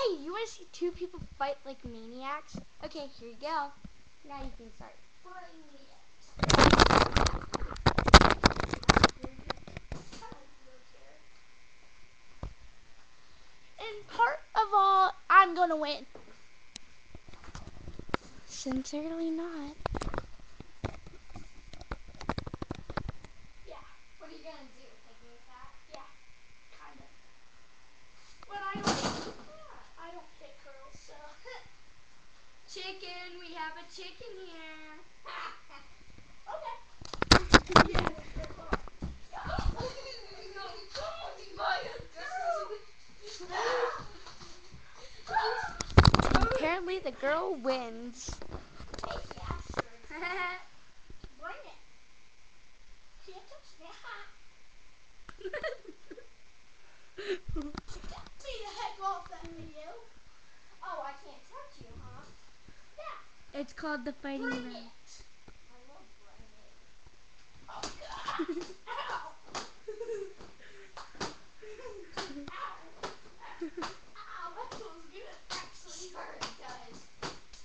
Hey, you want to see two people fight like maniacs? Okay, here you go. Now you can start. And part of all, I'm gonna win. Sincerely not. Yeah. What are you gonna do? Take me with that? Yeah. Kind of. But I don't hit girls, so. Chicken, we have a chicken here. Okay. Yeah. Apparently the girl wins. Bring it. Can't touch me. Get me the heck off that video. Oh, I can't touch you, huh? Yeah. It's called the fighting Bring round. it. I love bring it. Oh, God. Ow. Ow, that feels good. Actually, sure it does.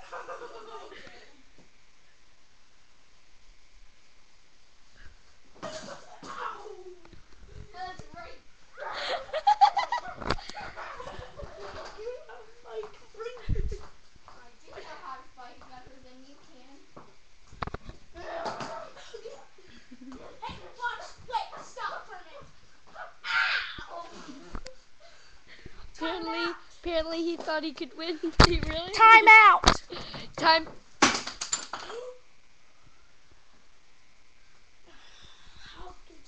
I like it. Ow. That's right. I do know how to fight better than you can. Hey, watch. Wait, stop for a minute. Ow. Apparently he thought he could win, but he really Time out. Time.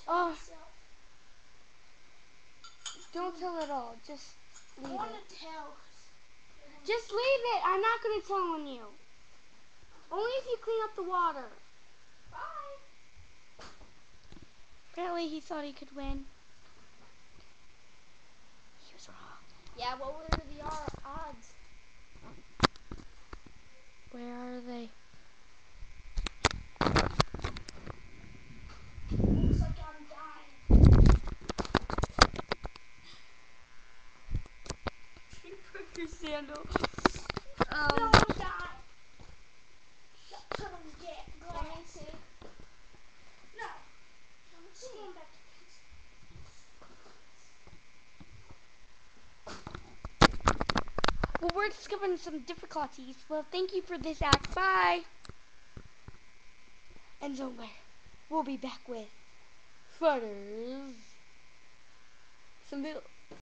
Oh, don't tell it all. Just I leave want it. to tell. Just leave it. I'm not gonna tell on you. Only if you clean up the water. Bye. Apparently he thought he could win. He was wrong. Yeah, what were the odds? Where are they? Looks like I'm dying. You broke your sandal. No, I'm dying. That's what I'm getting. Let me see. No. I'm just going back to Well, we're discovering some difficulties. Well, thank you for this act. Bye. And don't worry, we'll be back with Futters. Some